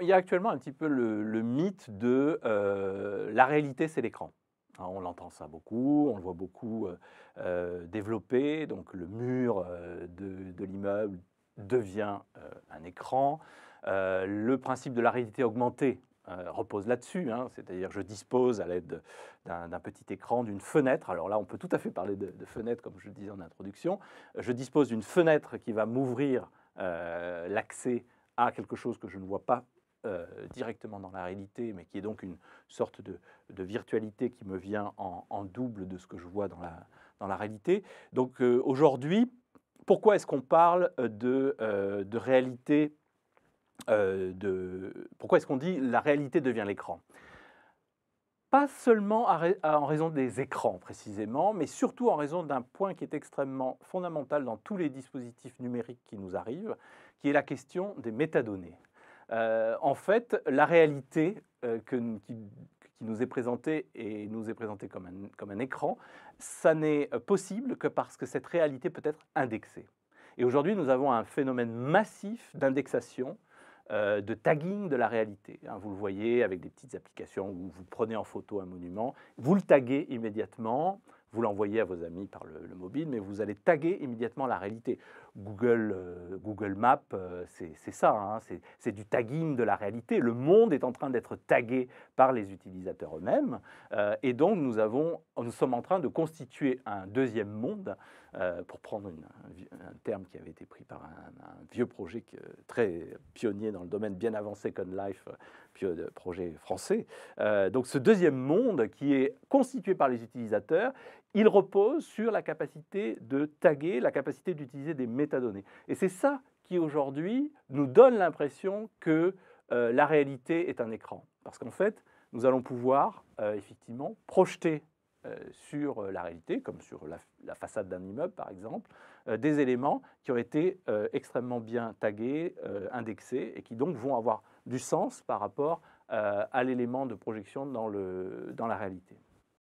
il y a actuellement un petit peu le mythe de la réalité, c'est l'écran. Hein, on entend ça beaucoup, on le voit beaucoup développer. Donc le mur de l'immeuble devient un écran. Le principe de la réalité augmentée repose là-dessus, hein, c'est-à-dire je dispose à l'aide d'un petit écran, d'une fenêtre. Alors là, on peut tout à fait parler de fenêtre, comme je le disais en introduction. Je dispose d'une fenêtre qui va m'ouvrir l'accès à quelque chose que je ne vois pas directement dans la réalité, mais qui est donc une sorte de virtualité qui me vient en double de ce que je vois dans la réalité. Donc aujourd'hui, pourquoi est-ce qu'on parle de réalité pourquoi est-ce qu'on dit la réalité devient l'écran? Pas seulement en raison des écrans précisément, mais surtout en raison d'un point qui est extrêmement fondamental dans tous les dispositifs numériques qui nous arrivent, qui est la question des métadonnées. En fait, la réalité qui nous est présentée et nous est présentée comme un écran, ça n'est possible que parce que cette réalité peut être indexée. Et aujourd'hui, nous avons un phénomène massif d'indexation de tagging de la réalité. Hein, vous le voyez avec des petites applications où vous prenez en photo un monument, vous le taguez immédiatement, vous l'envoyez à vos amis par le mobile, mais vous allez taguer immédiatement la réalité. Google Maps, c'est ça, hein, c'est du tagging de la réalité. Le monde est en train d'être tagué par les utilisateurs eux-mêmes, et donc nous sommes en train de constituer un deuxième monde, pour prendre un terme qui avait été pris par un vieux projet très pionnier dans le domaine, bien avancé comme Life, projet français. Donc ce deuxième monde qui est constitué par les utilisateurs, il repose sur la capacité de taguer, la capacité d'utiliser des métadonnées. Et c'est ça qui aujourd'hui nous donne l'impression que la réalité est un écran. Parce qu'en fait, nous allons pouvoir effectivement projeter sur la réalité, comme sur la façade d'un immeuble par exemple, des éléments qui ont été extrêmement bien tagués, indexés, et qui donc vont avoir du sens par rapport à l'élément de projection dans la réalité.